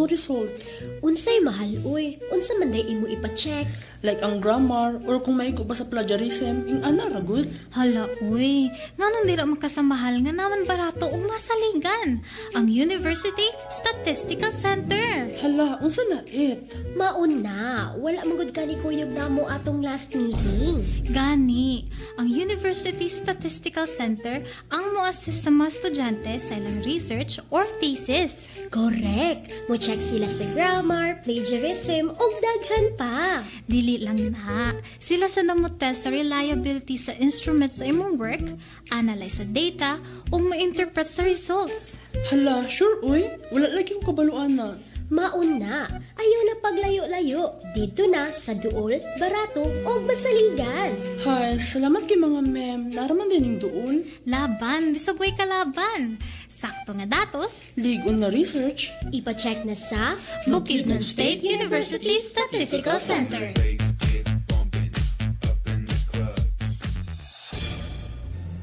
imong result. Unsay mahal, uy. Unsa man day imo ipa-check? Like ang grammar or kung may ba sa plagiarism, ing ana ra good. Hala, uy. Nganon dira makasamahal nga naman barato ug masaligan. Ang University Statistical Center. Hala, unsa na it? Maun na. Wala magud ka ni kuyog namo atong last meeting. Gani, ang University Statistical Center ang mo-assist sa mga estudyante sa ilang research or thesis. Correct. Mo check sila sa grammar, plagiarism, ug daghan pa. Dili lang na. Sila sa namutest sa reliability sa instruments sa imong work, analyze sa data, ug ma-interpret sa results. Hala, sure uy. Wala lagi ko kabaluan na. Maun na. Ayaw na paglayo-layo. Dito na sa duol, barato, ug masaligan. Hay, salamat kay mga ma'am. Naraman din yung duol. Laban, bisag way kalaban. Sakto nga datos. Ligon na research. Ipa-check na sa Bukidnon State University Statistical Center.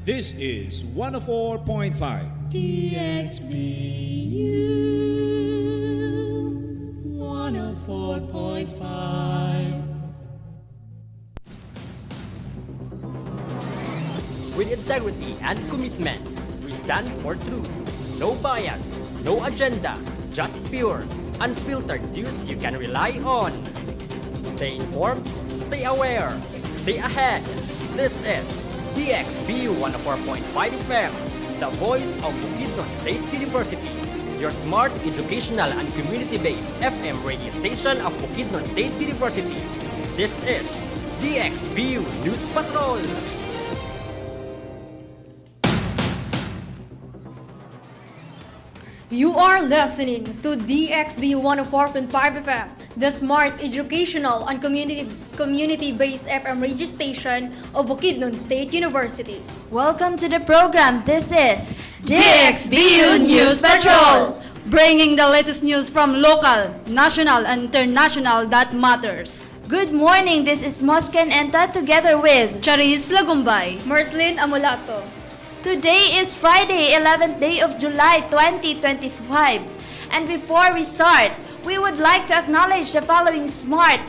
This is 104.5 DXBU 104.5. With integrity and commitment, we stand for truth. No bias, no agenda, just pure, unfiltered news you can rely on. Stay informed, stay aware, stay ahead. This is BukSU 104.5 FM, the voice of Bukidnon State University, your smart, educational, and community-based FM radio station of Bukidnon State University. This is BukSU News Patrol. You are listening to DXBU 104.5 FM, the smart, educational, and community-based FM radio station of Bukidnon State University. Welcome to the program. This is DXBU News Patrol, bringing the latest news from local, national, and international that matters. Good morning. This is Mosken Enta together with Charis Lagumbay, Marslin Amulato. Today is Friday, 11th day of July 2025. And before we start, we would like to acknowledge the following smart,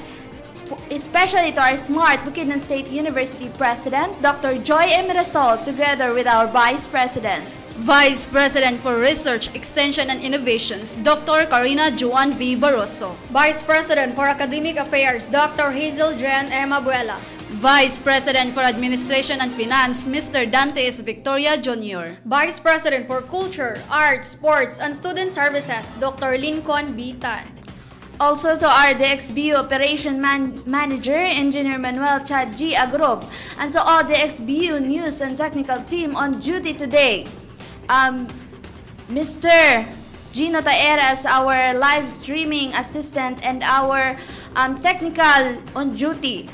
especially to our smart Bukidnon State University President, Dr. Joy Emirasol, together with our Vice Presidents. Vice President for Research, Extension, and Innovations, Dr. Karina Juan V. Barroso. Vice President for Academic Affairs, Dr. Hazel Jen M. Abuela. Vice President for Administration and Finance, Mr. Dantes Victoria Jr. Vice President for Culture, Arts, Sports, and Student Services, Dr. Lincoln B. Tan. Also to our DXBU Operation Manager, Engineer Manuel Chad G. Agrob, and to all DXBU News and Technical team on duty today. Mr. Gino Taeras, our live streaming assistant and our technical on duty.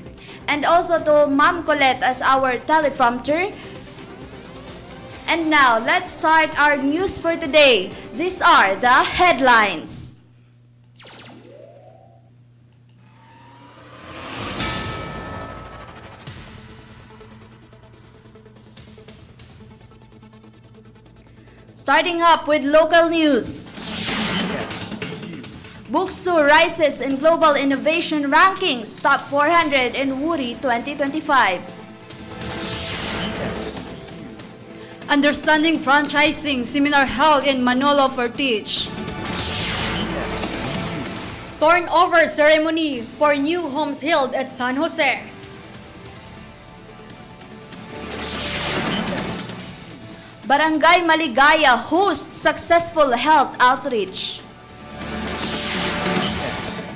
And also to Ma'am Colette as our teleprompter. And now, let's start our news for today. These are the headlines. Starting up with local news. BukSU rises in global innovation rankings, top 400 in WURI 2025. Understanding Franchising Seminar held in Manolo Fortich. Turnover ceremony for new homes held at San Jose. Barangay Maligaya hosts successful health outreach.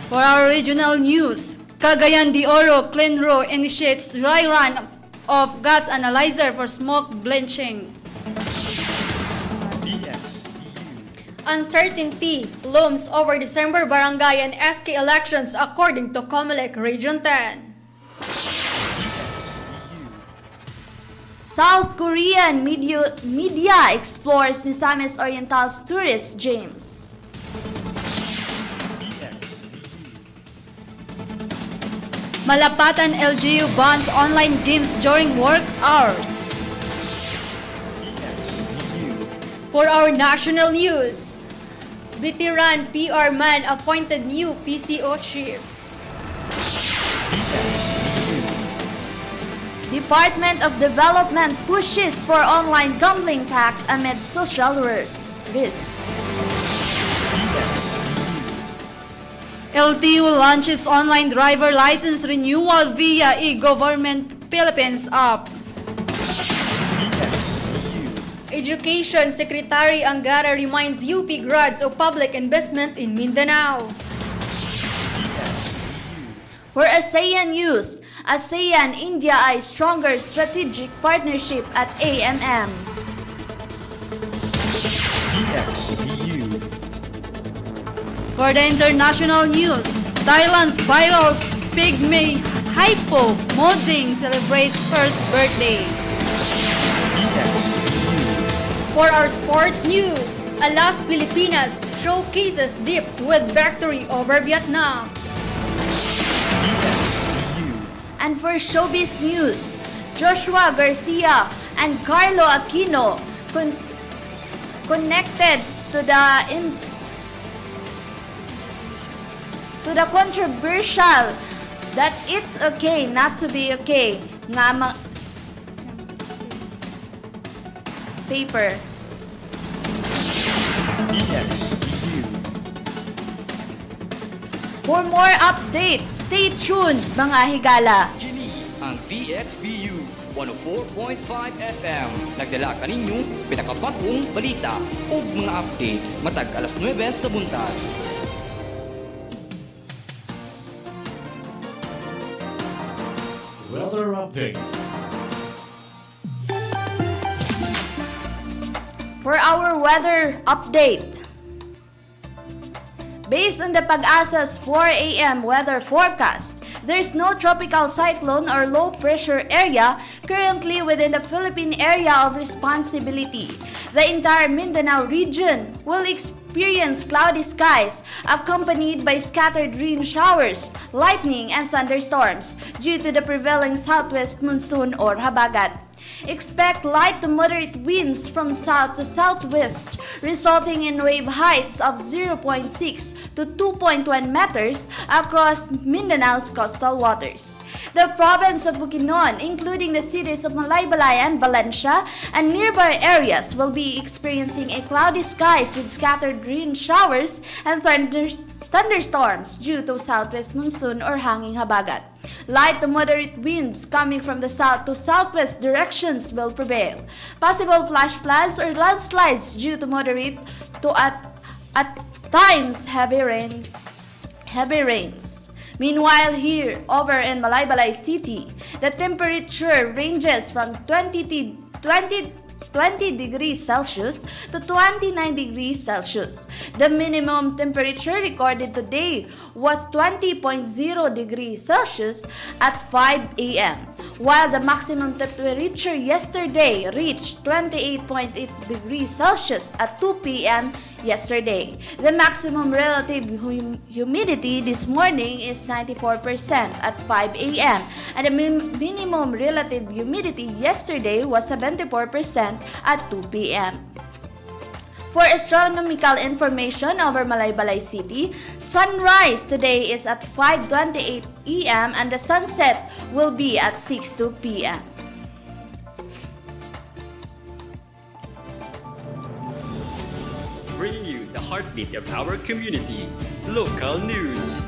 For our regional news, Cagayan de Oro Cleanro initiates dry run of gas analyzer for smoke blanching. Uncertainty looms over December barangay and SK elections according to COMELEC Region 10. South Korean media explores Misamis Oriental's tourist James. Malapatan LGU bans online games during work hours. For our national news, Veteran PR man appointed new PCO chief. Department of Development pushes for online gambling tax amid social risks. LTU launches online driver license renewal via e-government Philippines app. Education Secretary Angara reminds UP grads of public investment in Mindanao. For ASEAN News, ASEAN-India eyes stronger strategic partnership at AMM. For the international news, Thailand's viral pygmy hypo modding celebrates first birthday. For our sports news, Alas Pilipinas showcases deep with victory over Vietnam. And for showbiz news, Joshua Garcia and Carlo Aquino connected to the controversial that it's okay not to be okay paper. For more updates, stay tuned mga higala. Kini ang DXBU 104.5 FM. Nagdala kaninyo sa pinakabagong balita o mga update matag alas 9 sa buntag. Weather update. For our weather update, based on the PAG-ASA's 4 a.m. weather forecast, there is no tropical cyclone or low pressure area currently within the Philippine area of responsibility. The entire Mindanao region will experience cloudy skies accompanied by scattered rain showers, lightning, and thunderstorms due to the prevailing southwest monsoon or habagat. Expect light to moderate winds from south to southwest, resulting in wave heights of 0.6 to 2.1 meters across Mindanao's coastal waters. The province of Bukidnon, including the cities of Malaybalay and Valencia and nearby areas, will be experiencing a cloudy skies with scattered rain showers and thunderstorms due to southwest monsoon or hanging habagat. Light to moderate winds coming from the south to southwest directions will prevail. Possible flash floods or landslides due to moderate to at times heavy rains. Meanwhile, here over in Malaybalay City, the temperature ranges from 20 degrees Celsius to 29 degrees Celsius. The minimum temperature recorded today was 20.0 degrees Celsius at 5 a.m., while the maximum temperature yesterday reached 28.8 degrees Celsius at 2 p.m. yesterday. The maximum relative humidity this morning is 94% at 5 a.m. and the minimum relative humidity yesterday was 74% at 2 p.m. For astronomical information over Malaybalay City, sunrise today is at 5:28 a.m. and the sunset will be at 6:02 p.m. Bringing you the heartbeat of our community, local news.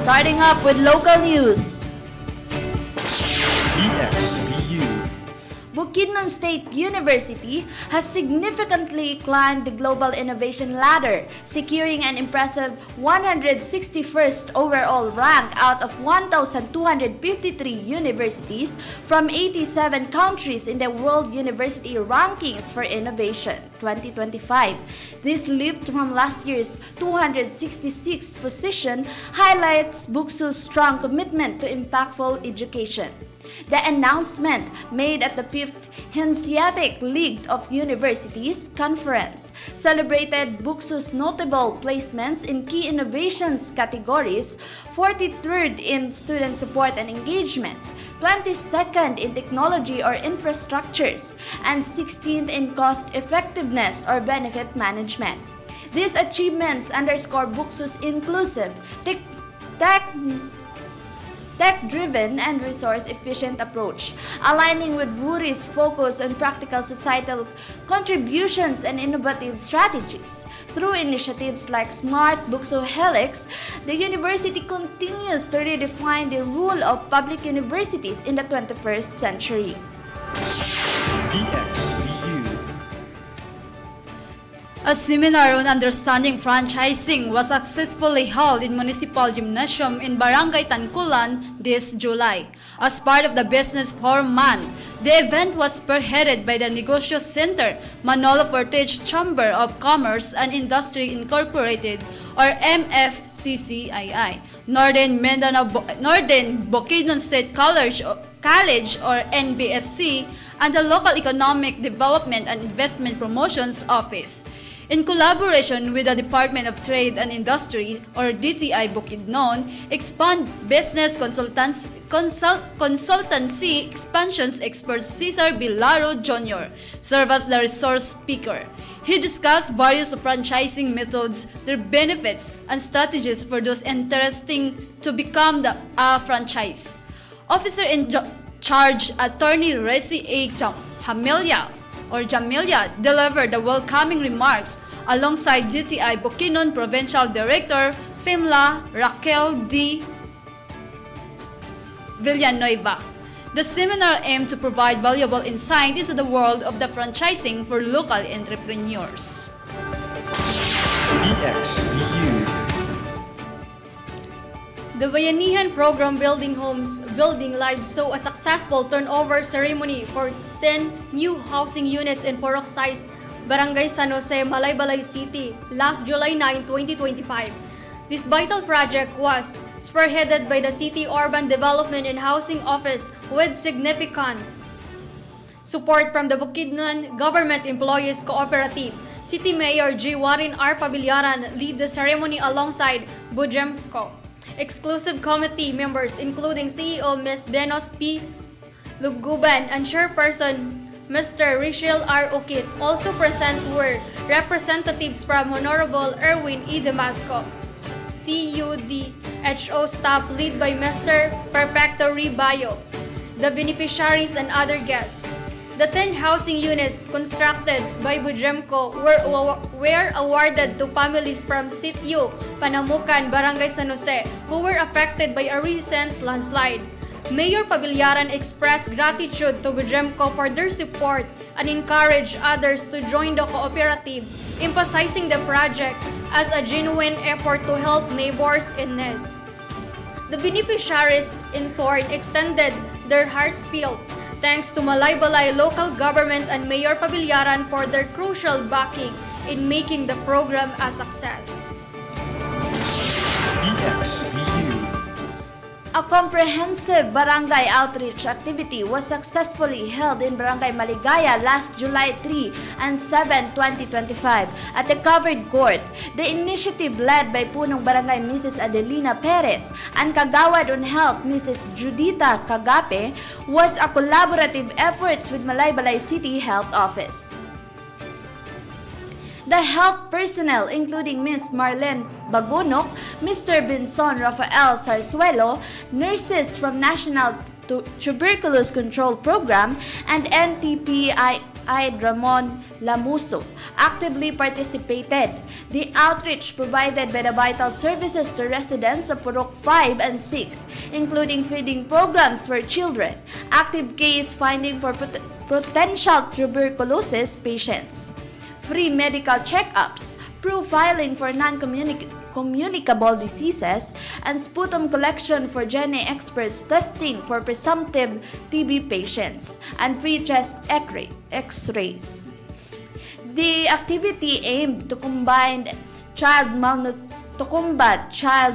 Starting up with local news. Bukidnon State University has significantly climbed the global innovation ladder, securing an impressive 161st overall rank out of 1,253 universities from 87 countries in the World University Rankings for Innovation 2025. This leap from last year's 266th position highlights BukSU's strong commitment to impactful education. The announcement made at the 5th Hanseatic League of Universities Conference celebrated BukSU's notable placements in key innovations categories, 43rd in student support and engagement, 22nd in technology or infrastructures, and 16th in cost effectiveness or benefit management. These achievements underscore BukSU's inclusive, tech-driven and resource-efficient approach, aligning with WURI's focus on practical societal contributions and innovative strategies. Through initiatives like Smart BukSU Helix, the university continues to redefine the role of public universities in the 21st century. BukSU. A seminar on understanding franchising was successfully held in Municipal Gymnasium in Barangay Tanculan this July. As part of the Business Forum Month, the event was spearheaded by the Negosyo Center, Manolo Fortich Chamber of Commerce and Industry Incorporated or MFCCII, Northern Bukidnon State College or NBSC, and the Local Economic Development and Investment Promotions Office. In collaboration with the Department of Trade and Industry or DTI Bukidnon, expand business consultancy expansions expert Cesar Bilaro Jr. served as the resource speaker. He discussed various franchising methods, their benefits, and strategies for those interested to become a franchise. Officer in charge Attorney Resi A. Jamilia delivered the welcoming remarks alongside DTI Bukidnon Provincial Director FEMLA Raquel D. Villanueva. The seminar aimed to provide valuable insight into the world of the franchising for local entrepreneurs. BukSU. The Bayanihan program Building Homes, Building Lives saw a successful turnover ceremony for 10 new housing units in Porok Size, Barangay San Jose, Malaybalay City, last July 9, 2025. This vital project was spearheaded by the City Urban Development and Housing Office with significant support from the Bukidnon Government Employees Cooperative. City Mayor G. Warren R. Pabillaran lead the ceremony alongside BUJEMSCO. Exclusive committee members including CEO Ms. Benos P. Lubguban and Chairperson Mr. Richel R. Ukit. Also present were representatives from Honorable Erwin E. Damasco, CUDHO staff led by Mr. Perfecto Ribayo, the beneficiaries and other guests. The 10 housing units constructed by BUJEMCO were awarded to families from Sitio, Panamukan, Barangay San Jose who were affected by a recent landslide. Mayor Pabillaran expressed gratitude to BUJEMCO for their support and encouraged others to join the cooperative, emphasizing the project as a genuine effort to help neighbors in need. The beneficiaries in turn extended their heartfelt thanks to Malaybalay local government and Mayor Pabillaran for their crucial backing in making the program a success. BukSU. A comprehensive barangay outreach activity was successfully held in Barangay Maligaya last July 3 and 7, 2025 at the covered court. The initiative led by Punong Barangay Mrs. Adelina Perez and Kagawad on Health Mrs. Judita Kagape was a collaborative effort with Malaybalay City Health Office. The health personnel, including Ms. Marlene Bagunok, Mr. Binson Rafael Sarsuelo, nurses from National Tuberculosis Control Program, and NTPI Ramon Lamuso, actively participated. The outreach provided by the vital services to residents of Purok 5 and 6, including feeding programs for children, active case finding for potential tuberculosis patients, free medical checkups, profiling for non-communicable diseases, and sputum collection for GENE experts testing for presumptive TB patients, and free chest x-rays. The activity aimed to combat child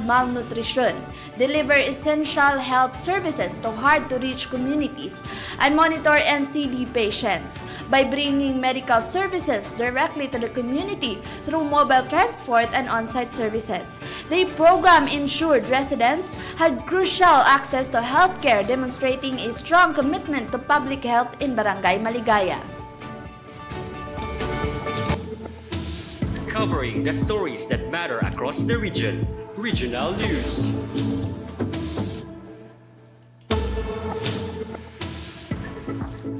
malnutrition, deliver essential health services to hard-to-reach communities, and monitor NCD patients by bringing medical services directly to the community through mobile transport and on-site services. The program ensured residents had crucial access to healthcare, demonstrating a strong commitment to public health in Barangay Maligaya. Covering the stories that matter across the region. Regional News.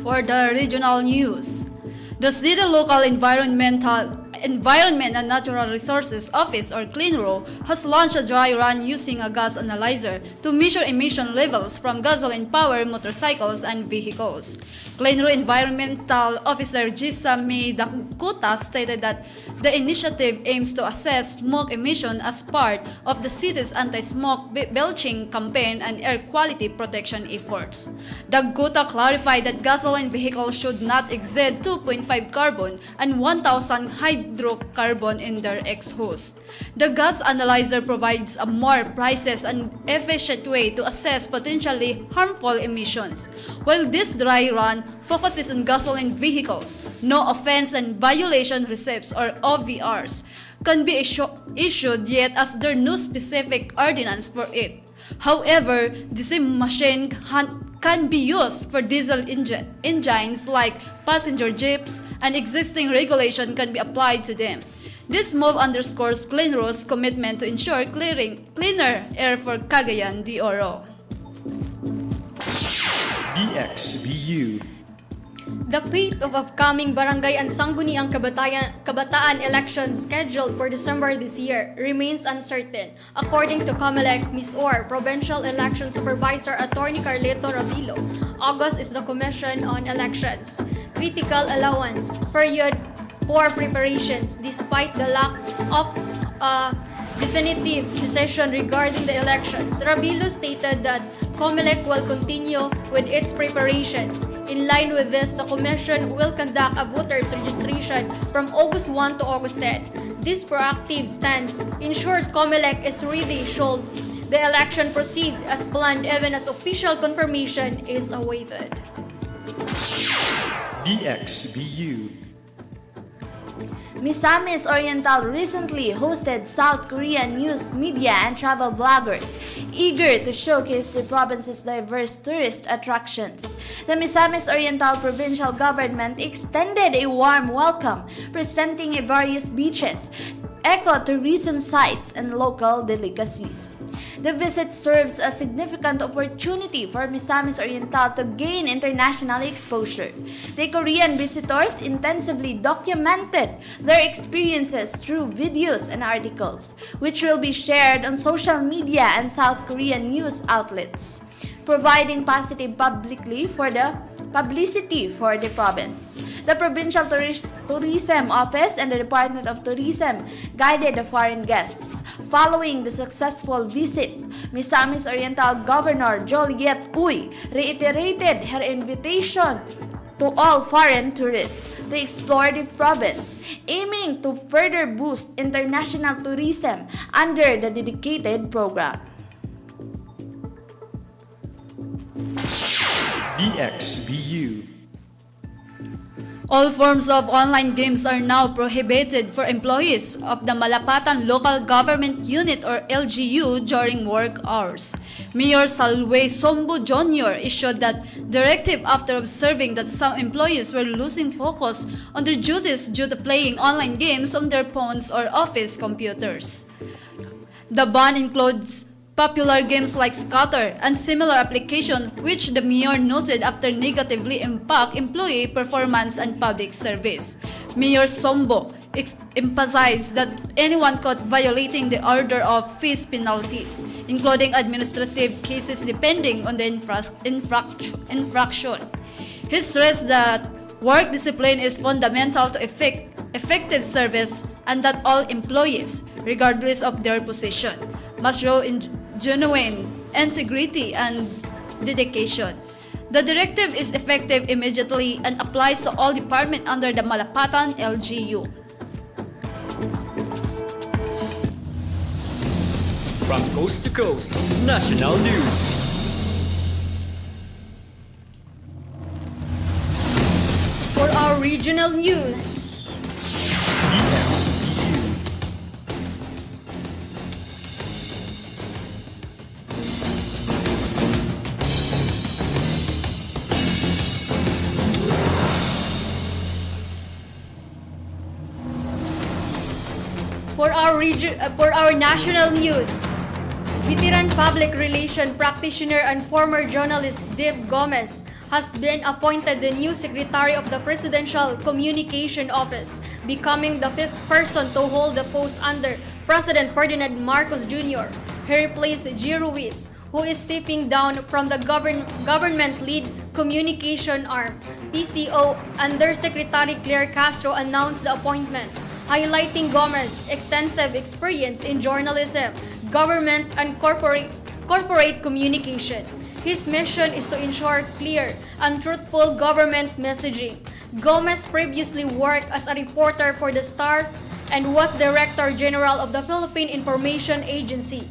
For the regional news, the City Local Environment and Natural Resources Office, or CLEANRO, has launched a dry run using a gas analyzer to measure emission levels from gasoline-powered motorcycles and vehicles. CLEANRO Environmental Officer Gisa May Dakuta stated that the initiative aims to assess smoke emission as part of the city's anti-smoke belching campaign and air quality protection efforts. Daguta clarified that gasoline vehicles should not exceed 2.5 carbon and 1,000 hydrocarbon in their exhaust. The gas analyzer provides a more precise and efficient way to assess potentially harmful emissions. While this dry run focuses on gasoline vehicles, no offense and violation receipts or OVRs can be issued yet, as there no specific ordinance for it. However, the same machine can be used for diesel engines like passenger jeeps, and existing regulation can be applied to them. This move underscores CLEANRO's commitment to ensure cleaner air for Cagayan de Oro. BukSU. The fate of upcoming barangay and sangguniang kabataan elections scheduled for December this year remains uncertain, according to COMELEC Ms. Or Provincial Election Supervisor Attorney Carleto Ravilo. August is the Commission on Elections critical allowance period for preparations, despite the lack of definitive decision regarding the elections. Ravilo stated that COMELEC will continue with its preparations. In line with this, the Commission will conduct a voters registration from August 1 to August 10. This proactive stance ensures COMELEC is ready should the election proceed as planned, even as official confirmation is awaited. BukSU. Misamis Oriental recently hosted South Korean news media and travel bloggers, eager to showcase the province's diverse tourist attractions. The Misamis Oriental provincial government extended a warm welcome, presenting various beaches, eco-tourism sites, and local delicacies. The visit serves a significant opportunity for Misamis Oriental to gain international exposure. The Korean visitors intensively documented their experiences through videos and articles, which will be shared on social media and South Korean news outlets, providing positive publicity for the province. The Provincial Tourism Office and the Department of Tourism guided the foreign guests. Following the successful visit, Misamis Oriental Governor Joliet Uy reiterated her invitation to all foreign tourists to explore the province, aiming to further boost international tourism under the dedicated program. BukSU. All forms of online games are now prohibited for employees of the Malapatan Local Government Unit, or LGU, during work hours. Mayor Salwe Sombo Jr. issued that directive after observing that some employees were losing focus on their duties due to playing online games on their phones or office computers. The ban includes popular games like Scatter and similar applications, which the mayor noted after negatively impact employee performance and public service. Mayor Sombo emphasized that anyone caught violating the order of face penalties, including administrative cases depending on the infraction. He stressed that work discipline is fundamental to effective service, and that all employees, regardless of their position, must show genuine integrity and dedication. The directive is effective immediately and applies to all departments under the Malapatan LGU. From coast to coast, national news. For our regional news, BukSU, for our national news, veteran public relation practitioner and former journalist Dave Gomez has been appointed the new Secretary of the Presidential Communication Office, becoming the fifth person to hold the post under President Ferdinand Marcos Jr. He replaced G. Ruiz, who is stepping down from the government-led communication arm. PCO Undersecretary Claire Castro announced the appointment, highlighting Gomez's extensive experience in journalism, government, and corporate communication. His mission is to ensure clear and truthful government messaging. Gomez previously worked as a reporter for The Star and was Director General of the Philippine Information Agency.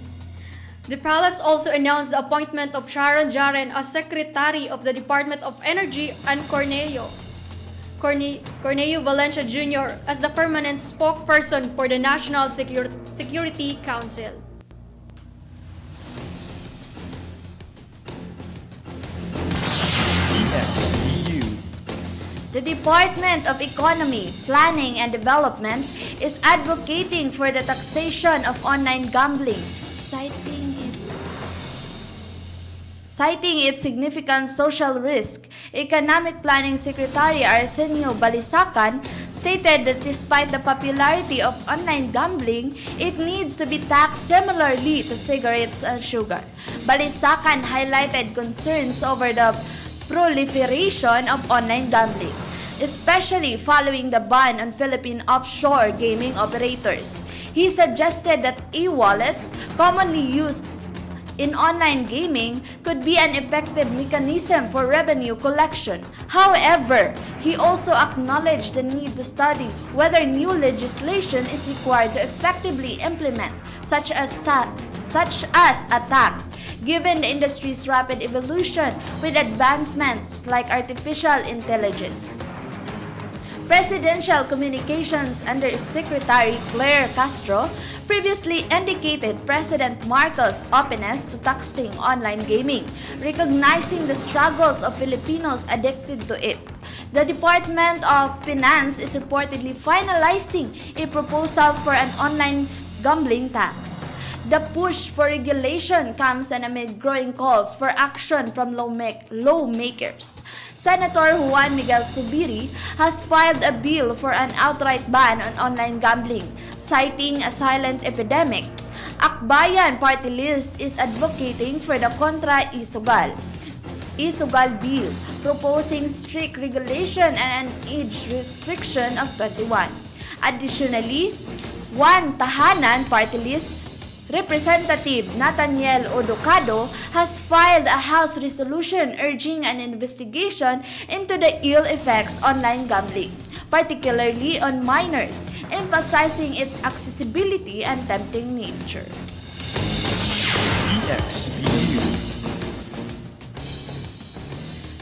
The palace also announced the appointment of Sharon Jaren as Secretary of the Department of Energy and Cornelio Valencia Jr. as the permanent spokesperson for the National Security Council. BukSU, The Department of Economy, Planning and Development is advocating for the taxation of online gambling, citing its significant social risk. Economic Planning Secretary Arsenio Balisacan stated that despite the popularity of online gambling, it needs to be taxed similarly to cigarettes and sugar. Balisacan highlighted concerns over the proliferation of online gambling, especially following the ban on Philippine offshore gaming operators. He suggested that e-wallets, commonly used in online gaming, could be an effective mechanism for revenue collection. However, he also acknowledged the need to study whether new legislation is required to effectively implement such as a tax, given the industry's rapid evolution with advancements like artificial intelligence. Presidential Communications Undersecretary Claire Castro previously indicated President Marcos' openness to taxing online gaming, recognizing the struggles of Filipinos addicted to it. The Department of Finance is reportedly finalizing a proposal for an online gambling tax. The push for regulation comes amid growing calls for action from lawmakers. Senator Juan Miguel Zubiri has filed a bill for an outright ban on online gambling, citing a silent epidemic. Akbayan Party List is advocating for the Contra Isugal bill, proposing strict regulation and an age restriction of 21. Additionally, One Tahanan Party List Representative Nathaniel Odocado has filed a House resolution urging an investigation into the ill effects online gambling, particularly on minors, emphasizing its accessibility and tempting nature. BukSU,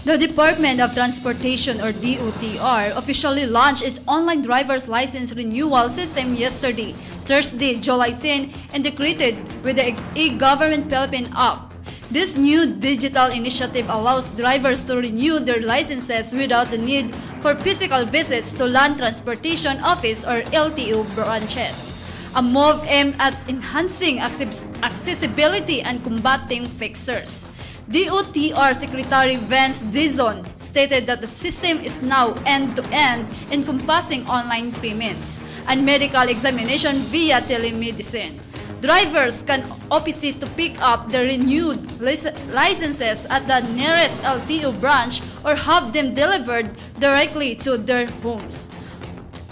The Department of Transportation or DOTR officially launched its online driver's license renewal system yesterday, Thursday, July 10, integrated with the e-Government Philippine app. This new digital initiative allows drivers to renew their licenses without the need for physical visits to Land Transportation Office or LTO branches, a move aimed at enhancing accessibility and combating fixers. DOTR Secretary Vance Dizon stated that the system is now end-to-end, encompassing online payments and medical examination via telemedicine. Drivers can opt to pick up the renewed licenses at the nearest LTO branch or have them delivered directly to their homes.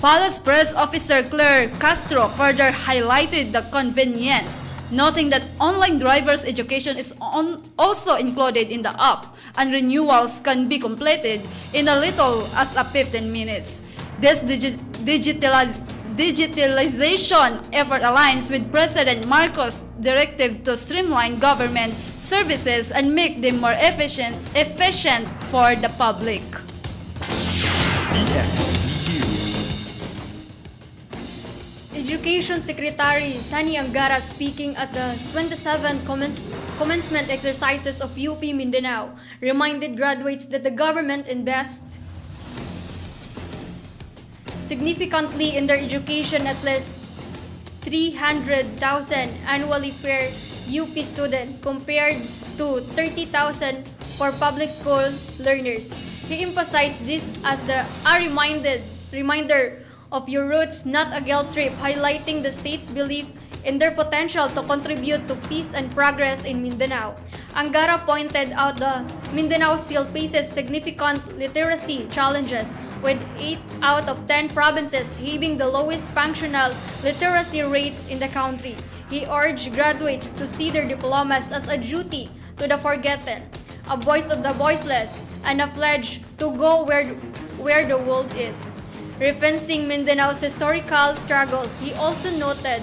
Palace Press Officer Claire Castro further highlighted the convenience, noting that online driver's education is also included in the app and renewals can be completed in as little as 15 minutes. This digitalization effort aligns with President Marcos' directive to streamline government services and make them more efficient for the public. BukSU. Education Secretary Sani Angara speaking at the 27th commencement exercises of UP Mindanao reminded graduates that the government invests significantly in their education, at least 300,000 annually per UP student compared to 30,000 for public school learners. He emphasized this as a reminder of your roots, not a guilt trip, highlighting the state's belief in their potential to contribute to peace and progress in Mindanao. Angara pointed out the Mindanao still faces significant literacy challenges, with 8 out of 10 provinces having the lowest functional literacy rates in the country. He urged graduates to see their diplomas as a duty to the forgotten, a voice of the voiceless, and a pledge to go where the world is. Referencing Mindanao's historical struggles, he also noted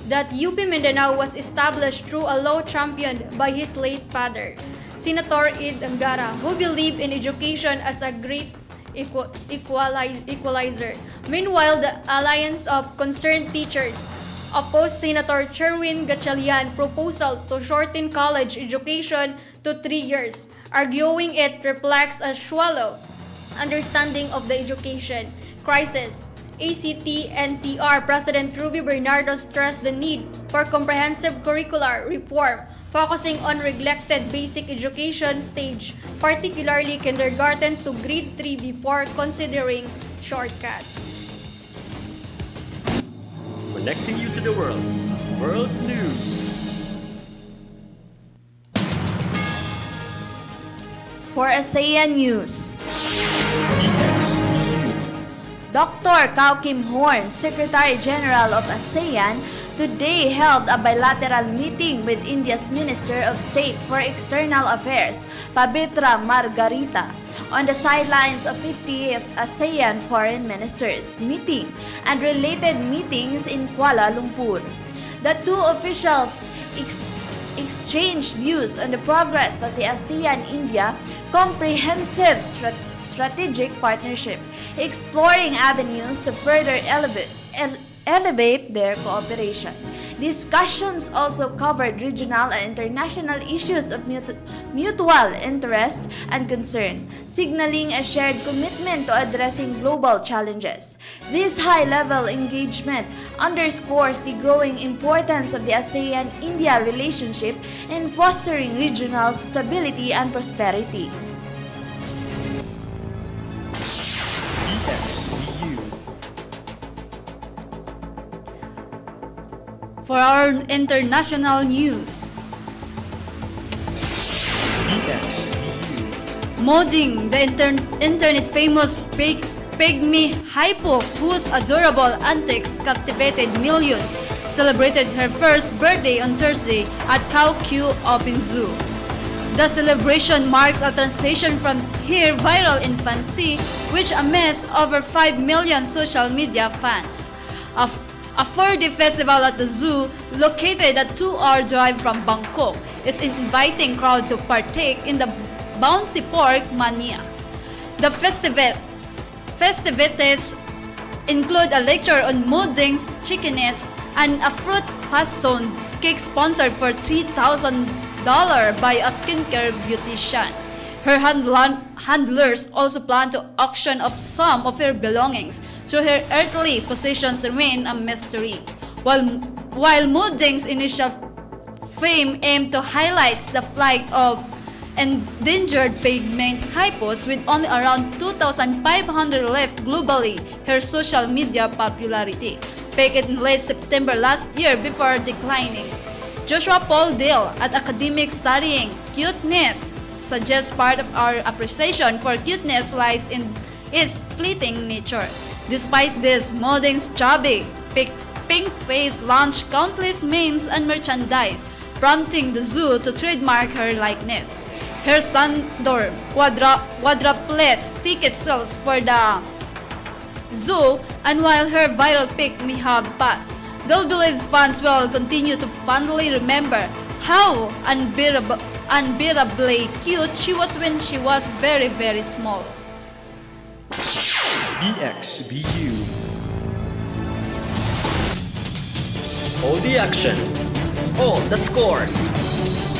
that UP Mindanao was established through a law championed by his late father, Senator Ed Angara, who believed in education as a great equalizer. Meanwhile, the Alliance of Concerned Teachers opposed Senator Cherwin Gatchalian's proposal to shorten college education to 3 years, arguing it reflects a shallow understanding of the education crisis. ACT-NCR President Ruby Bernardo stressed the need for comprehensive curricular reform, focusing on neglected basic education stage, particularly kindergarten to grade 3 before considering shortcuts. Connecting you to the world. World News. For ASEAN News, BukSU. Dr. Kao Kim Horn, Secretary General of ASEAN, today held a bilateral meeting with India's Minister of State for External Affairs, Pavitra Margarita, on the sidelines of 50th ASEAN Foreign Ministers meeting and related meetings in Kuala Lumpur. The two officials exchanged views on the progress of the ASEAN-India Comprehensive Strategic Partnership, exploring avenues to further elevate their cooperation. Discussions also covered regional and international issues of mutual interest and concern, signaling a shared commitment to addressing global challenges. This high-level engagement underscores the growing importance of the ASEAN-India relationship in fostering regional stability and prosperity. BukSU. For our international news, BukSU. modding the internet famous pygmy Hypo, whose adorable antics captivated millions, celebrated her first birthday on Thursday at BukSU Open Zoo. The celebration marks a transition from her viral infancy, which amassed over 5 million social media fans. A 4-day festival at the zoo, located a 2-hour drive from Bangkok, is inviting crowds to partake in the bouncy pork mania. The festivities include a lecture on moddings, chickeness, and a fruit fast-zone cake sponsored for $3,000 by a skincare beautician. Her handlers also plan to auction off some of her belongings, so her earthly possessions remain a mystery. While Mooding's initial fame aimed to highlight the plight of endangered pygmy hippos, with only around 2,500 left globally, her social media popularity peaked in late September last year before declining. Joshua Paul Dill, an academic studying cuteness, suggests part of our appreciation for cuteness lies in its fleeting nature. Despite this, Modding's chubby, pink face launched countless memes and merchandise, prompting the zoo to trademark her likeness. Her standard quadruplet ticket sales for the Zoo, and while her viral peak may have passed, Dole believes fans will continue to fondly remember how unbearably cute she was when she was very, very small. BukSU. All the action, all the scores.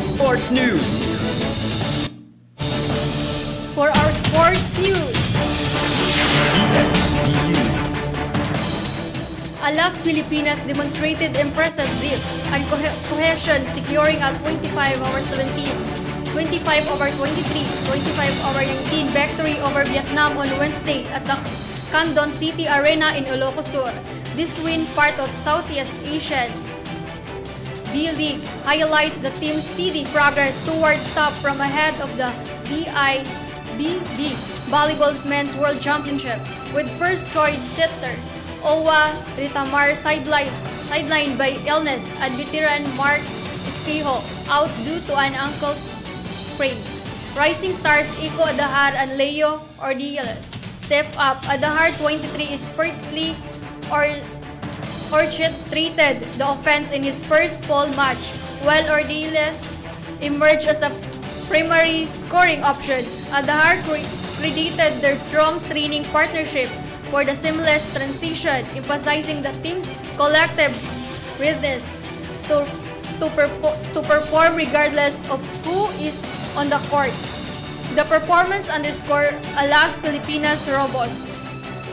Sports news. For our sports news, BukSU. Alas Pilipinas demonstrated impressive grit and cohesion, securing a 25/17, 25/23, 25/19 victory over Vietnam on Wednesday at the Candon City Arena in Ilocos Sur. This win, part of Southeast Asian B-League, highlights the team's steady progress towards top from ahead of the BIBB Volleyball's Men's World Championship, with first-choice sitter Owa Ritamar sidelined by illness and veteran Mark Espejo out due to an ankle sprain. Rising stars Iko Adahar and Leo Ordiales step up. Adahar, 23, is expertly orchestrated the offense in his first fall match, while Ordiales emerged as a primary scoring option. Adahar credited their strong training partnership for the seamless transition, emphasizing the team's collective readiness to perform regardless of who is on the court. The performance underscored Alas Pilipinas' robust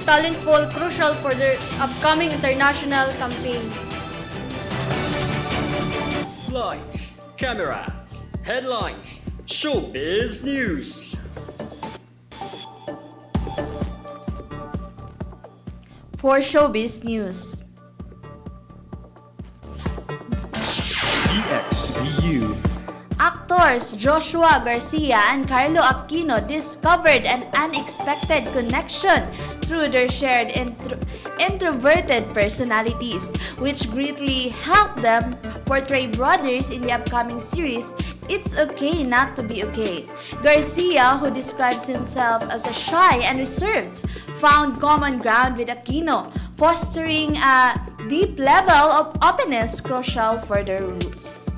talent pool, crucial for their upcoming international campaigns. Lights, camera, headlines, showbiz news. For showbiz news. BukSU. Actors Joshua Garcia and Carlo Aquino discovered an unexpected connection through their shared introverted personalities, which greatly helped them portray brothers in the upcoming series It's Okay Not to Be Okay. Garcia, who describes himself as a shy and reserved, found common ground with Aquino, fostering a deep level of openness crucial for their roots.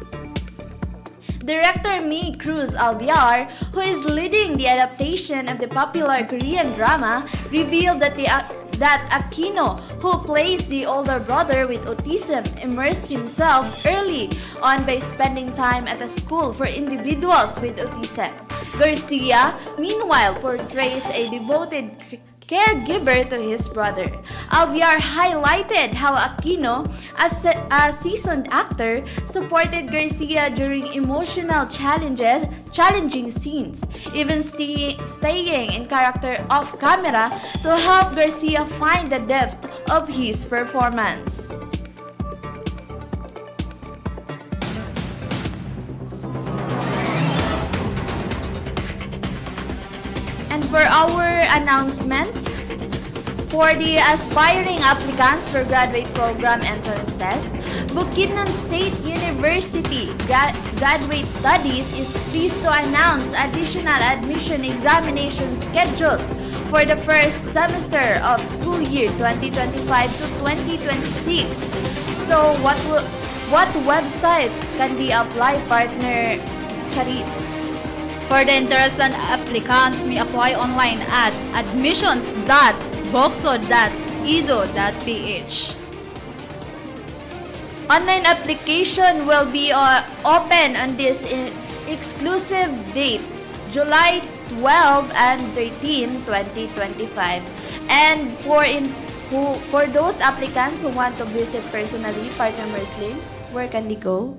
Director Mi Cruz Alviar, who is leading the adaptation of the popular Korean drama, revealed that Aquino, who plays the older brother with autism, immersed himself early on by spending time at a school for individuals with autism. Garcia, meanwhile, portrays a devoted caregiver to his brother. Alviar highlighted how Aquino, as a seasoned actor, supported Garcia during challenging scenes, even staying in character off camera to help Garcia find the depth of his performance. And for our announcement, for the aspiring applicants for graduate program entrance test, Bukidnon State University Graduate Studies is pleased to announce additional admission examination schedules for the first semester of school year 2025 to 2026. So what website can the apply, partner Charis? For the interested applicants, may apply online at admissions.buksu-dxBU.ph. Online application will be open on these exclusive dates, July 12 and 13, 2025. And for those applicants who want to visit personally, partner Merslin, where can they go?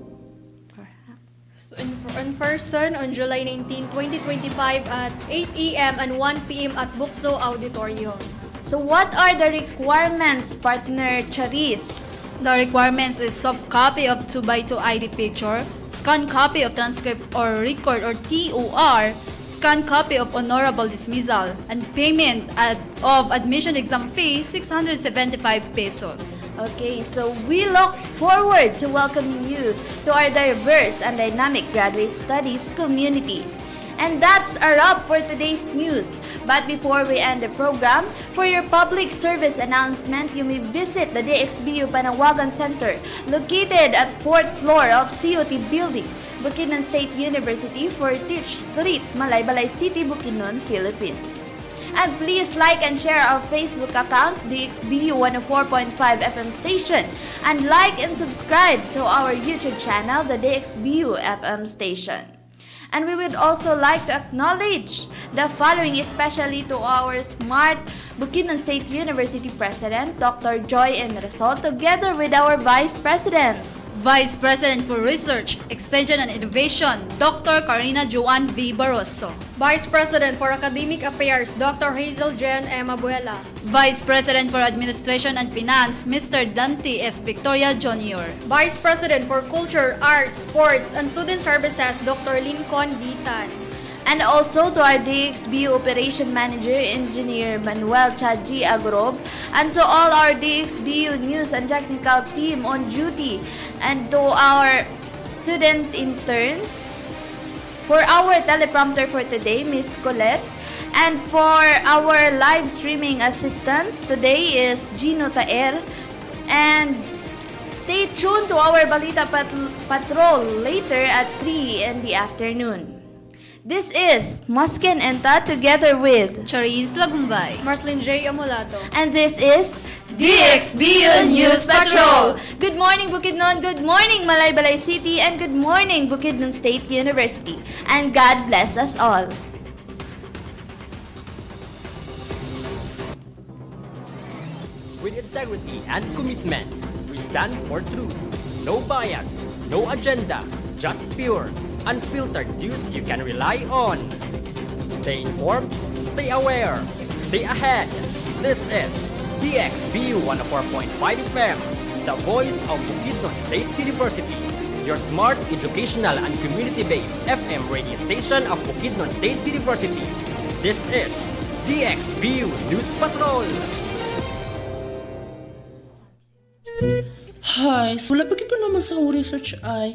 So in person on July 19, 2025 at 8 a.m. and 1 p.m. at BukSU Auditorium. So what are the requirements, partner Charis? The requirements is soft copy of 2x2 ID picture, scanned copy of transcript or record or TOR, scanned copy of honorable dismissal, and payment of admission exam fee 675 pesos. Okay, so we look forward to welcoming you to our diverse and dynamic graduate studies community. And that's a wrap for today's news. But before we end the program, for your public service announcement, you may visit the DXBU Panawagan Center located at 4th floor of COT Building, Bukidnon State University, Fortich Street, Malaybalay City, Bukidnon, Philippines. And please like and share our Facebook account, DXBU 104.5 FM station, and like and subscribe to our YouTube channel, the DXBU FM station. And we would also like to acknowledge the following, especially to our smart Bukidnon State University President, Dr. Joy M. Resol, together with our Vice Presidents. Vice President for Research, Extension and Innovation, Dr. Karina Joan V. Barroso. Vice President for Academic Affairs, Dr. Hazel Jen M. Abuela. Vice President for Administration and Finance, Mr. Dante S. Victoria Jr. Vice President for Culture, Arts, Sports, and Student Services, Dr. Lincoln V. Tan. And also to our DXBU Operation Manager, Engineer Manuel Chadji Agrob, and to all our DXBU News and Technical team on duty, and to our student interns. For our teleprompter for today, Miss Colette, and for our live streaming assistant today is Gino Taer. And stay tuned to our Balita Patrol later at 3 in the afternoon. This is Mosken Enta together with Charisse Lagumbay. Marceline J. Amolato. And this is DXBU News Patrol. Good morning, Bukidnon. Good morning, Malaybalay City. And good morning, Bukidnon State University. And God bless us all. With integrity and commitment, we stand for truth. No bias, no agenda, just pure, unfiltered news you can rely on. Stay informed, stay aware, stay ahead. This is DXBU 104.5 FM, the voice of Bukidnon State University, your smart, educational, and community-based FM radio station of Bukidnon State University. This is DXBU News Patrol. Hay, so lapagin ko naman sa research ay